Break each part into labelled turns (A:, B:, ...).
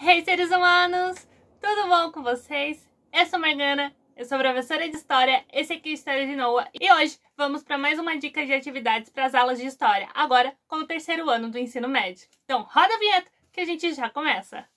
A: Hey, seres humanos! Tudo bom com vocês? Eu sou Morgana, eu sou professora de História, esse aqui é História de Noah e hoje vamos para mais uma dica de atividades para as aulas de História, agora com o terceiro ano do ensino médio. Então roda a vinheta que a gente já começa!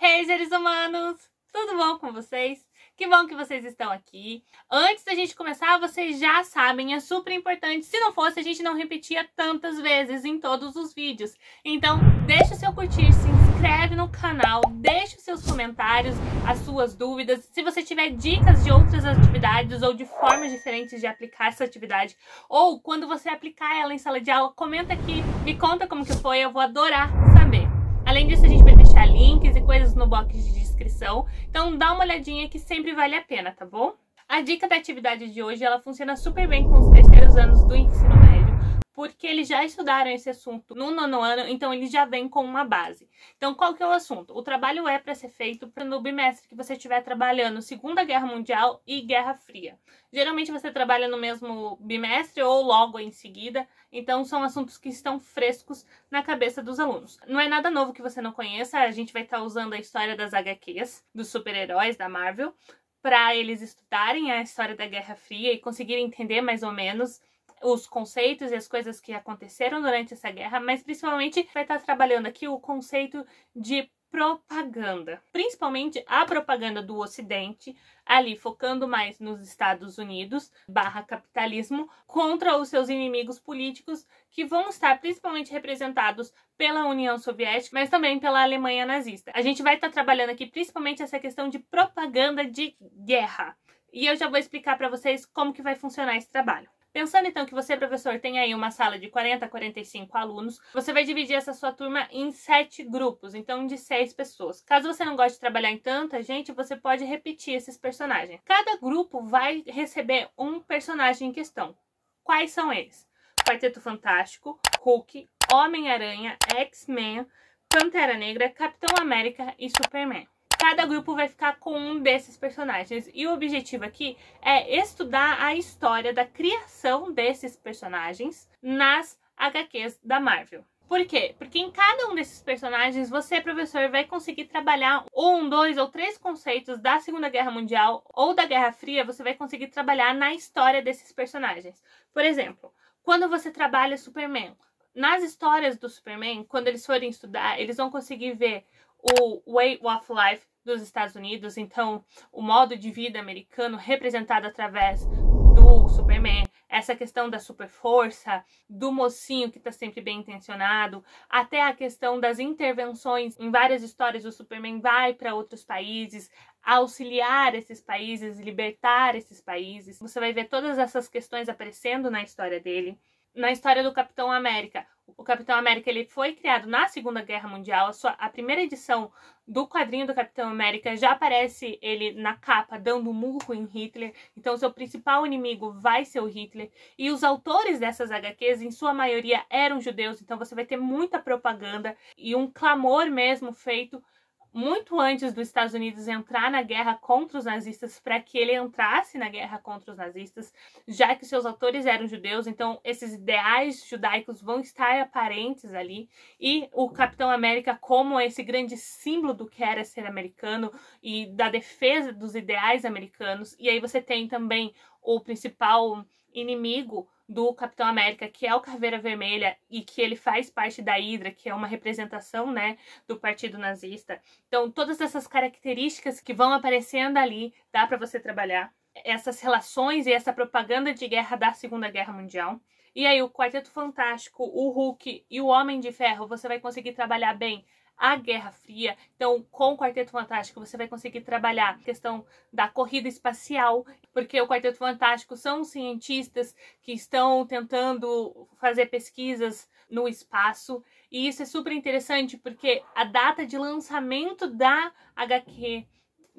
A: Hey, seres humanos! Tudo bom com vocês? Que bom que vocês estão aqui. Antes da gente começar, vocês já sabem, é super importante. Se não fosse, a gente não repetia tantas vezes em todos os vídeos. Então, deixa o seu curtir, se inscreve no canal, deixa os seus comentários, as suas dúvidas. Se você tiver dicas de outras atividades ou de formas diferentes de aplicar essa atividade, ou quando você aplicar ela em sala de aula, comenta aqui, me conta como que foi, eu vou adorar saber. Além disso, a gente vai deixar links e coisas no box de descrição, então dá uma olhadinha que sempre vale a pena, tá bom? A dica da atividade de hoje, ela funciona super bem com os terceiros anos do ensino médio, porque eles já estudaram esse assunto no nono ano, então eles já vêm com uma base. Então, qual que é o assunto? O trabalho é para ser feito no bimestre que você estiver trabalhando Segunda Guerra Mundial e Guerra Fria. Geralmente você trabalha no mesmo bimestre ou logo em seguida, então são assuntos que estão frescos na cabeça dos alunos. Não é nada novo que você não conheça, a gente vai estar usando a história das HQs, dos super-heróis da Marvel, para eles estudarem a história da Guerra Fria e conseguirem entender mais ou menos os conceitos e as coisas que aconteceram durante essa guerra, mas principalmente vai estar trabalhando aqui o conceito de propaganda, principalmente a propaganda do Ocidente, ali focando mais nos Estados Unidos / capitalismo, contra os seus inimigos políticos, que vão estar principalmente representados pela União Soviética, mas também pela Alemanha nazista. A gente vai estar trabalhando aqui principalmente essa questão de propaganda de guerra, e eu já vou explicar para vocês como que vai funcionar esse trabalho. Pensando então que você, professor, tem aí uma sala de 40 a 45 alunos, você vai dividir essa sua turma em 7 grupos, então de 6 pessoas. Caso você não goste de trabalhar em tanta gente, você pode repetir esses personagens. Cada grupo vai receber um personagem em questão. Quais são eles? Quarteto Fantástico, Hulk, Homem-Aranha, X-Men, Pantera Negra, Capitão América e Superman. Cada grupo vai ficar com um desses personagens e o objetivo aqui é estudar a história da criação desses personagens nas HQs da Marvel. Por quê? Porque em cada um desses personagens você, professor, vai conseguir trabalhar 1, 2 ou 3 conceitos da Segunda Guerra Mundial ou da Guerra Fria, você vai conseguir trabalhar na história desses personagens. Por exemplo, quando você trabalha Superman, nas histórias do Superman, quando eles forem estudar, eles vão conseguir ver o Way of Life dos Estados Unidos, então o modo de vida americano representado através do Superman, essa questão da super força, do mocinho que está sempre bem intencionado, até a questão das intervenções em várias histórias. O Superman vai para outros países, auxiliar esses países, libertar esses países. Você vai ver todas essas questões aparecendo na história dele. Na história do Capitão América, o Capitão América ele foi criado na Segunda Guerra Mundial. A primeira edição do quadrinho do Capitão América já aparece ele na capa dando um murro em Hitler. Então seu principal inimigo vai ser o Hitler. E os autores dessas HQs, em sua maioria, eram judeus. Então você vai ter muita propaganda e um clamor mesmo feito muito antes dos Estados Unidos entrar na guerra contra os nazistas, para que ele entrasse na guerra contra os nazistas, já que seus autores eram judeus, então esses ideais judaicos vão estar aparentes ali, e o Capitão América como esse grande símbolo do que era ser americano e da defesa dos ideais americanos. E aí você tem também o principal inimigo do Capitão América, que é o Caveira Vermelha, e que ele faz parte da Hydra, que é uma representação, né, do partido nazista. Então, todas essas características que vão aparecendo ali, dá para você trabalhar essas relações e essa propaganda de guerra da Segunda Guerra Mundial. E aí, o Quarteto Fantástico, o Hulk e o Homem de Ferro, você vai conseguir trabalhar bem a Guerra Fria. Então, com o Quarteto Fantástico, você vai conseguir trabalhar a questão da corrida espacial, porque o Quarteto Fantástico são cientistas que estão tentando fazer pesquisas no espaço, e isso é super interessante porque a data de lançamento da HQ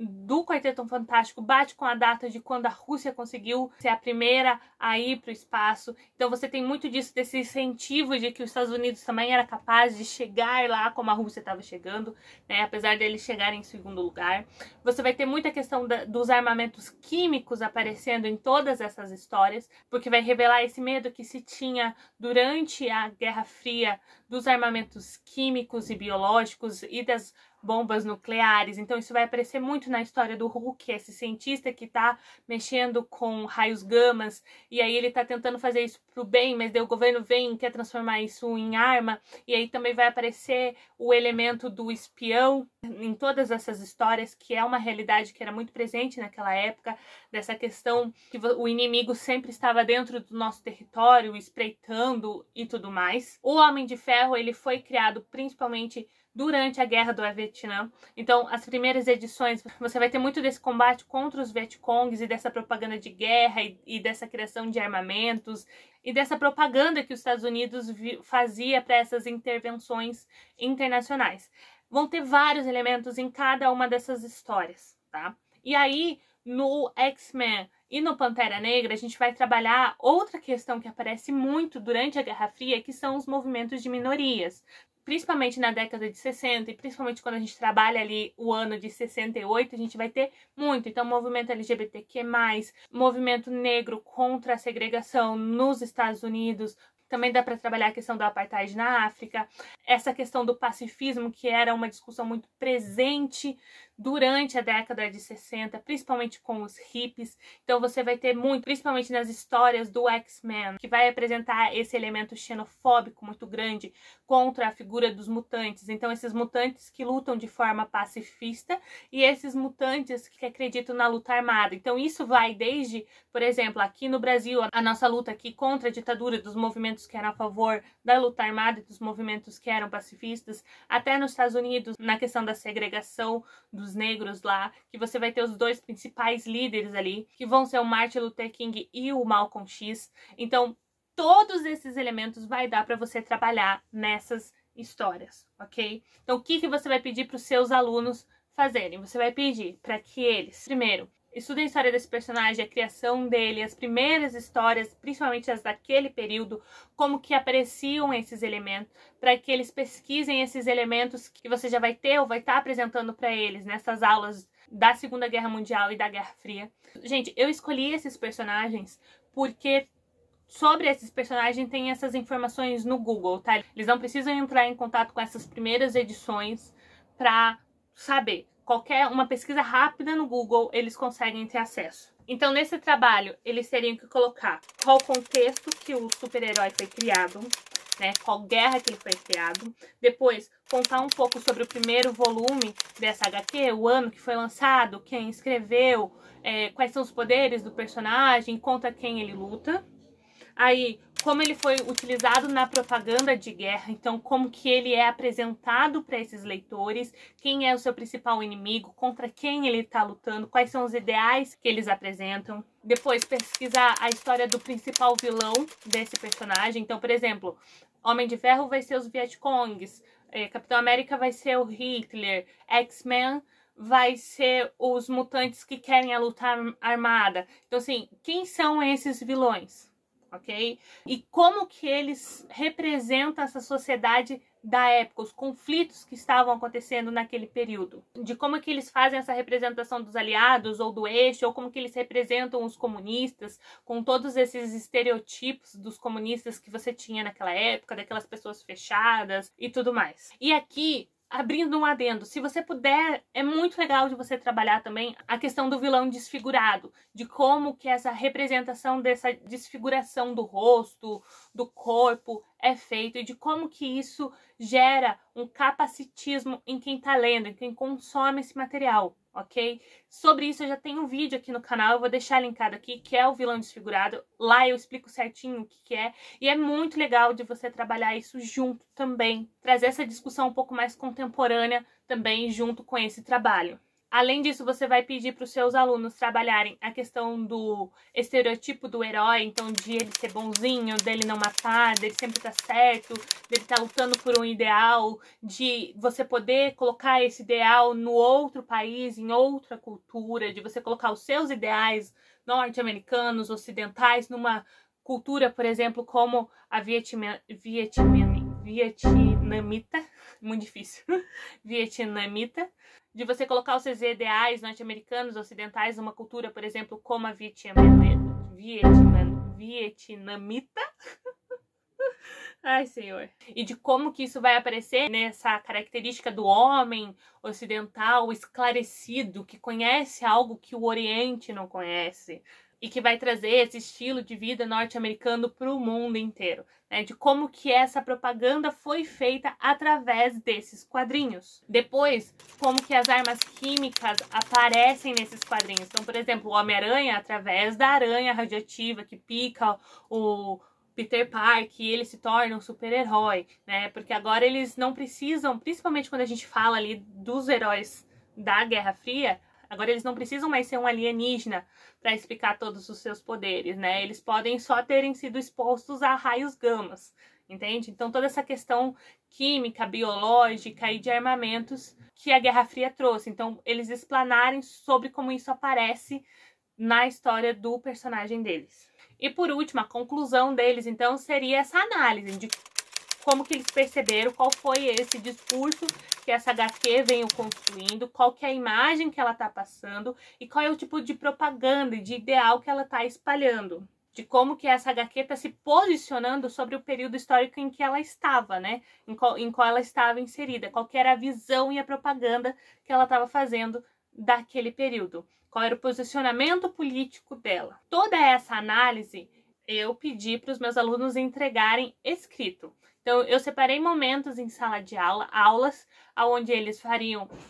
A: do Quarteto Fantástico bate com a data de quando a Rússia conseguiu ser a primeira a ir para o espaço. Então você tem muito disso, desse incentivo de que os Estados Unidos também era capaz de chegar lá como a Rússia estava chegando, né? Apesar deles chegarem em segundo lugar. Você vai ter muita questão dos armamentos químicos aparecendo em todas essas histórias, porque vai revelar esse medo que se tinha durante a Guerra Fria dos armamentos químicos e biológicos e das bombas nucleares. Então isso vai aparecer muito na história do Hulk, esse cientista que tá mexendo com raios gamas, e aí ele tá tentando fazer isso pro bem, mas daí o governo vem e quer transformar isso em arma, e aí também vai aparecer o elemento do espião em todas essas histórias, que é uma realidade que era muito presente naquela época, dessa questão que o inimigo sempre estava dentro do nosso território, espreitando e tudo mais. O Homem de Ferro, ele foi criado principalmente durante a Guerra do Vietnã. Então, as primeiras edições, você vai ter muito desse combate contra os Vietcongs e dessa propaganda de guerra e dessa criação de armamentos e dessa propaganda que os Estados Unidos fazia para essas intervenções internacionais. Vão ter vários elementos em cada uma dessas histórias, tá? E aí, no X-Men e no Pantera Negra, a gente vai trabalhar outra questão que aparece muito durante a Guerra Fria, que são os movimentos de minorias. Principalmente na década de 60 e principalmente quando a gente trabalha ali o ano de 68, a gente vai ter muito. Então, movimento LGBTQ+, movimento negro contra a segregação nos Estados Unidos. Também dá para trabalhar a questão do apartheid na África, essa questão do pacifismo, que era uma discussão muito presente durante a década de 60, principalmente com os hippies. Então você vai ter muito, principalmente nas histórias do X-Men, que vai apresentar esse elemento xenofóbico muito grande contra a figura dos mutantes. Então esses mutantes que lutam de forma pacifista e esses mutantes que acreditam na luta armada. Então isso vai desde, por exemplo, aqui no Brasil, a nossa luta aqui contra a ditadura, dos movimentos que eram a favor da luta armada e dos movimentos que eram pacifistas, até nos Estados Unidos, na questão da segregação dos negros lá, que você vai ter os dois principais líderes ali, que vão ser o Martin Luther King e o Malcolm X. Então, todos esses elementos vai dar para você trabalhar nessas histórias, ok? Então, o que você vai pedir para os seus alunos fazerem? Você vai pedir para que eles, primeiro, estudem a história desse personagem, a criação dele, as primeiras histórias, principalmente as daquele período, como que apareciam esses elementos, para que eles pesquisem esses elementos que você já vai ter ou vai estar apresentando para eles nessas aulas da Segunda Guerra Mundial e da Guerra Fria. Gente, eu escolhi esses personagens porque sobre esses personagens tem essas informações no Google, tá? Eles não precisam entrar em contato com essas primeiras edições para saber. Qualquer uma pesquisa rápida no Google, eles conseguem ter acesso. Então, nesse trabalho, eles teriam que colocar qual contexto que o super-herói foi criado, né? Qual guerra que ele foi criado. Depois, contar um pouco sobre o primeiro volume dessa HQ, o ano que foi lançado, quem escreveu, quais são os poderes do personagem, contra quem ele luta. Aí, como ele foi utilizado na propaganda de guerra, então como que ele é apresentado para esses leitores, quem é o seu principal inimigo, contra quem ele está lutando, quais são os ideais que eles apresentam. Depois, pesquisar a história do principal vilão desse personagem. Então, por exemplo, Homem de Ferro vai ser os Vietcongs, Capitão América vai ser o Hitler, X-Men vai ser os mutantes que querem a luta armada. Então, assim, quem são esses vilões? Ok? E como que eles representam essa sociedade da época, os conflitos que estavam acontecendo naquele período, de como que eles fazem essa representação dos aliados ou do eixo, ou como que eles representam os comunistas, com todos esses estereotipos dos comunistas que você tinha naquela época, daquelas pessoas fechadas e tudo mais. E aqui, abrindo um adendo, se você puder, é muito legal de você trabalhar também a questão do vilão desfigurado, de como que essa representação dessa desfiguração do rosto, do corpo é feito e de como que isso gera um capacitismo em quem tá lendo, em quem consome esse material, ok? Sobre isso eu já tenho um vídeo aqui no canal, eu vou deixar linkado aqui, que é o vilão desfigurado. Lá eu explico certinho o que é, e é muito legal de você trabalhar isso junto também, trazer essa discussão um pouco mais contemporânea também junto com esse trabalho. Além disso, você vai pedir para os seus alunos trabalharem a questão do estereotipo do herói, então de ele ser bonzinho, dele não matar, dele sempre estar certo, dele estar lutando por um ideal, de você poder colocar esse ideal no outro país, em outra cultura, de você colocar os seus ideais norte-americanos, ocidentais, numa cultura, por exemplo, como a vietnamita, muito difícil, vietnamita, de você colocar os seus ideais norte-americanos, ocidentais, numa cultura, por exemplo, como a vietnamita. Ai, senhor. E de como que isso vai aparecer nessa característica do homem ocidental esclarecido, que conhece algo que o Oriente não conhece, e que vai trazer esse estilo de vida norte-americano para o mundo inteiro, né? De como que essa propaganda foi feita através desses quadrinhos. Depois, como que as armas químicas aparecem nesses quadrinhos. Então, por exemplo, o Homem-Aranha, através da aranha radioativa que pica o Peter Parker, e ele se torna um super-herói, né? Porque agora eles não precisam, principalmente quando a gente fala ali dos heróis da Guerra Fria, agora eles não precisam mais ser um alienígena para explicar todos os seus poderes, né? Eles podem só terem sido expostos a raios gamas, entende? Então toda essa questão química, biológica e de armamentos que a Guerra Fria trouxe. Então eles explanarem sobre como isso aparece na história do personagem deles. E por último, a conclusão deles, então, seria essa análise de como que eles perceberam, qual foi esse discurso que essa HQ veio construindo, qual que é a imagem que ela está passando e qual é o tipo de propaganda e de ideal que ela está espalhando. De como que essa HQ está se posicionando sobre o período histórico em que ela estava, né? Em qual ela estava inserida, qual que era a visão e a propaganda que ela estava fazendo daquele período. Qual era o posicionamento político dela. Toda essa análise eu pedi para os meus alunos entregarem escrito. Então, eu separei momentos em sala de aula, aulas, onde eles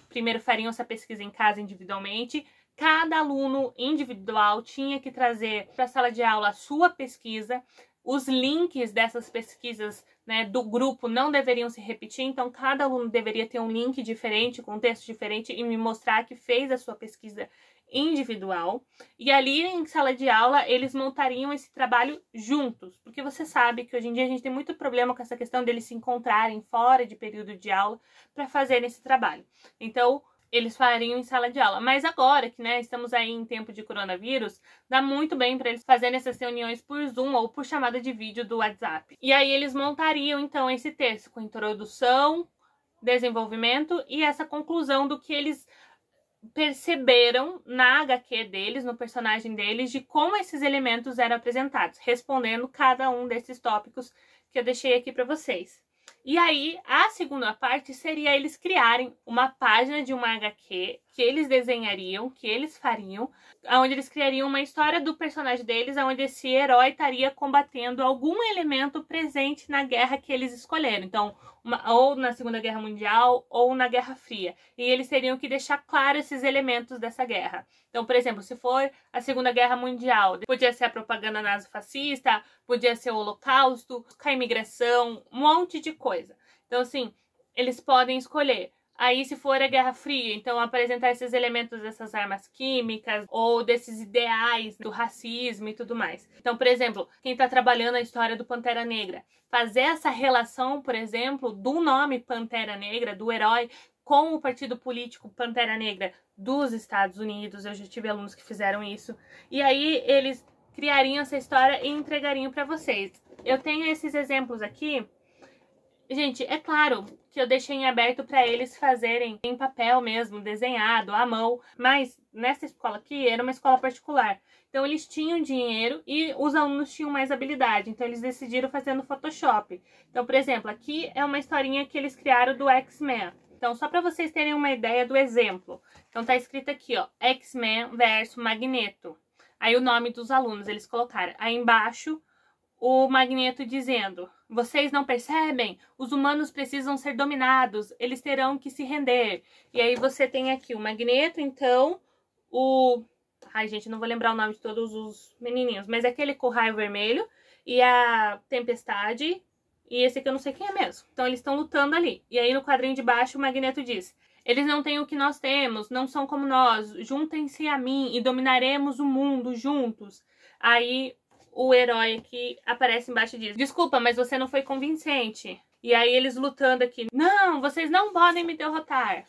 A: primeiro fariam essa pesquisa em casa individualmente. Cada aluno individual tinha que trazer para a sala de aula a sua pesquisa. Os links dessas pesquisas, né, do grupo não deveriam se repetir, então cada aluno deveria ter um link diferente, com um texto diferente e me mostrar que fez a sua pesquisa individual. E ali em sala de aula eles montariam esse trabalho juntos, porque você sabe que hoje em dia a gente tem muito problema com essa questão deles se encontrarem fora de período de aula para fazer esse trabalho. Então eles fariam em sala de aula. Mas agora que, né, estamos aí em tempo de coronavírus, dá muito bem para eles fazerem essas reuniões por Zoom ou por chamada de vídeo do WhatsApp. E aí eles montariam, então, esse texto com introdução, desenvolvimento e essa conclusão do que eles perceberam na HQ deles, no personagem deles, de como esses elementos eram apresentados, respondendo cada um desses tópicos que eu deixei aqui para vocês. E aí, a segunda parte seria eles criarem uma página de uma HQ que eles desenhariam, que eles fariam, onde eles criariam uma história do personagem deles, onde esse herói estaria combatendo algum elemento presente na guerra que eles escolheram. Então, ou na Segunda Guerra Mundial ou na Guerra Fria. E eles teriam que deixar claro esses elementos dessa guerra. Então, por exemplo, se for a Segunda Guerra Mundial, podia ser a propaganda nazifascista, podia ser o Holocausto, a imigração, um monte de coisa. Então, assim, eles podem escolher. Aí, se for a Guerra Fria, então apresentar esses elementos dessas armas químicas ou desses ideais do racismo e tudo mais. Então, por exemplo, quem está trabalhando a história do Pantera Negra, fazer essa relação, por exemplo, do nome Pantera Negra, do herói, com o partido político Pantera Negra dos Estados Unidos. Eu já tive alunos que fizeram isso. E aí, eles criariam essa história e entregariam para vocês. Eu tenho esses exemplos aqui. Gente, é claro que eu deixei em aberto para eles fazerem em papel mesmo, desenhado, à mão. Mas nessa escola aqui era uma escola particular. Então eles tinham dinheiro e os alunos tinham mais habilidade. Então eles decidiram fazer no Photoshop. Então, por exemplo, aqui é uma historinha que eles criaram do X-Men. Então, só para vocês terem uma ideia do exemplo. Então tá escrito aqui, ó, X-Men versus Magneto. Aí o nome dos alunos eles colocaram. Aí embaixo o Magneto dizendo: vocês não percebem? Os humanos precisam ser dominados, eles terão que se render. E aí você tem aqui o Magneto, então, ai, gente, não vou lembrar o nome de todos os menininhos, mas é aquele com o raio vermelho e a Tempestade e esse aqui eu não sei quem é mesmo. Então eles estão lutando ali. E aí no quadrinho de baixo o Magneto diz: Eles não têm o que nós temos, não são como nós. Juntem-se a mim e dominaremos o mundo juntos. Aí o herói aqui aparece embaixo disso. Desculpa, mas você não foi convincente. E aí eles lutando aqui. Não, vocês não podem me derrotar.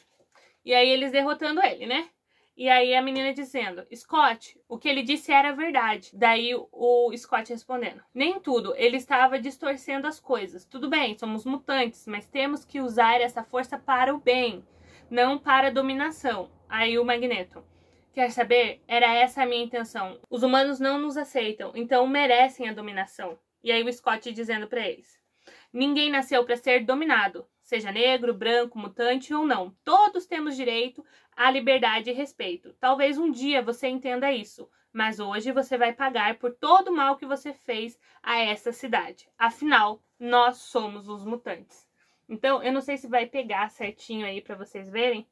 A: E aí eles derrotando ele, né? E aí a menina dizendo, Scott, o que ele disse era verdade. Daí o Scott respondendo, nem tudo, ele estava distorcendo as coisas. Tudo bem, somos mutantes, mas temos que usar essa força para o bem, não para a dominação. Aí o Magneto, quer saber? Era essa a minha intenção. Os humanos não nos aceitam, então merecem a dominação. E aí o Scott dizendo para eles, ninguém nasceu para ser dominado. Seja negro, branco, mutante ou não. Todos temos direito à liberdade e respeito. Talvez um dia você entenda isso, mas hoje você vai pagar por todo o mal que você fez a essa cidade. Afinal, nós somos os mutantes. Então, eu não sei se vai pegar certinho aí para vocês verem,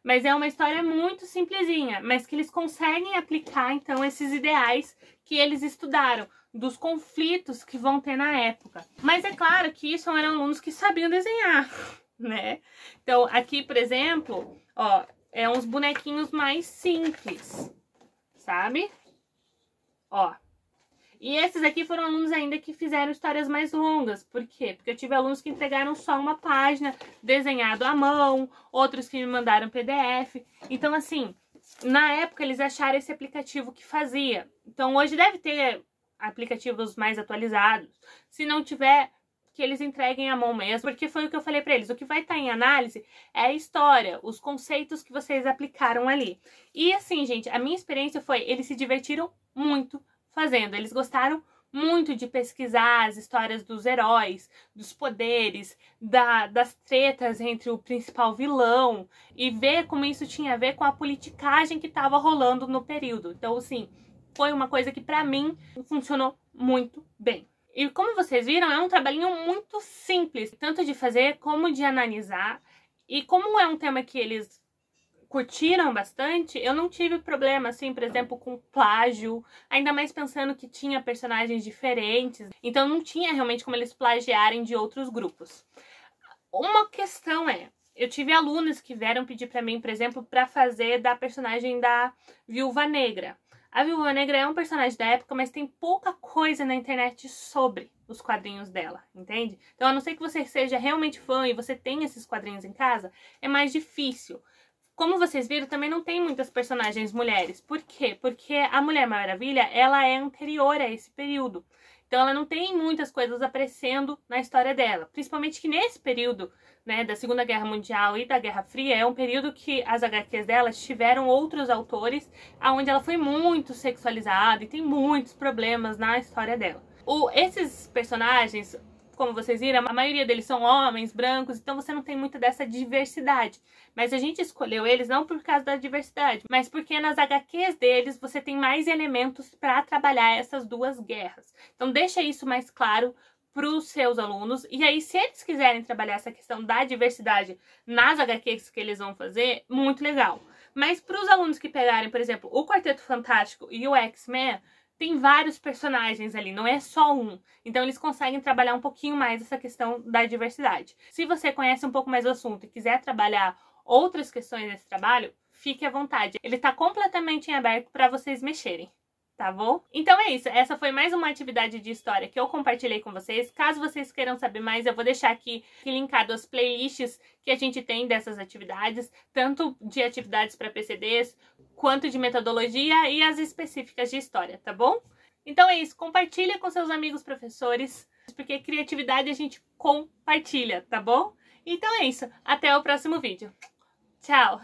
A: mas é uma história muito simplesinha, mas que eles conseguem aplicar, então, esses ideais que eles estudaram, dos conflitos que vão ter na época. Mas é claro que isso eram alunos que sabiam desenhar, né? Então, aqui, por exemplo, ó, é uns bonequinhos mais simples, sabe? Ó. E esses aqui foram alunos ainda que fizeram histórias mais longas. Por quê? Porque eu tive alunos que entregaram só uma página, desenhado à mão, outros que me mandaram PDF. Então, assim, na época eles acharam esse aplicativo que fazia. Então, hoje deve ter aplicativos mais atualizados. Se não tiver, que eles entreguem à mão mesmo, porque foi o que eu falei para eles. O que vai estar em análise é a história, os conceitos que vocês aplicaram ali. E assim, gente, a minha experiência foi, eles se divertiram muito fazendo. Eles gostaram muito de pesquisar as histórias dos heróis, dos poderes, das tretas entre o principal vilão e ver como isso tinha a ver com a politicagem que estava rolando no período. Então, assim, foi uma coisa que pra mim funcionou muito bem. E como vocês viram, é um trabalhinho muito simples, tanto de fazer como de analisar. E como é um tema que eles curtiram bastante, eu não tive problema, assim, por exemplo, com plágio, ainda mais pensando que tinha personagens diferentes. Então não tinha realmente como eles plagiarem de outros grupos. Uma questão é, eu tive alunos que vieram pedir pra mim, por exemplo, pra fazer da personagem da Viúva Negra. A Viúva Negra é um personagem da época, mas tem pouca coisa na internet sobre os quadrinhos dela, entende? Então, a não ser que você seja realmente fã e você tenha esses quadrinhos em casa, é mais difícil. Como vocês viram, também não tem muitas personagens mulheres. Por quê? Porque a Mulher Maravilha, ela é anterior a esse período. Então, ela não tem muitas coisas aparecendo na história dela. Principalmente que nesse período, né, da Segunda Guerra Mundial e da Guerra Fria, é um período que as HQs delas tiveram outros autores, onde ela foi muito sexualizada e tem muitos problemas na história dela. Esses personagens, como vocês viram, a maioria deles são homens, brancos, então você não tem muita dessa diversidade. Mas a gente escolheu eles não por causa da diversidade, mas porque nas HQs deles você tem mais elementos para trabalhar essas duas guerras. Então deixa isso mais claro para os seus alunos. E aí, se eles quiserem trabalhar essa questão da diversidade nas HQs que eles vão fazer, muito legal. Mas para os alunos que pegarem, por exemplo, o Quarteto Fantástico e o X-Men, tem vários personagens ali, não é só um. Então eles conseguem trabalhar um pouquinho mais essa questão da diversidade. Se você conhece um pouco mais do assunto e quiser trabalhar outras questões desse trabalho, fique à vontade. Ele está completamente em aberto para vocês mexerem, tá bom? Então é isso, essa foi mais uma atividade de história que eu compartilhei com vocês. Caso vocês queiram saber mais, eu vou deixar aqui linkado as playlists que a gente tem dessas atividades, tanto de atividades para PCDs, quanto de metodologia e as específicas de história, tá bom? Então é isso, compartilha com seus amigos professores, porque criatividade a gente compartilha, tá bom? Então é isso, até o próximo vídeo. Tchau!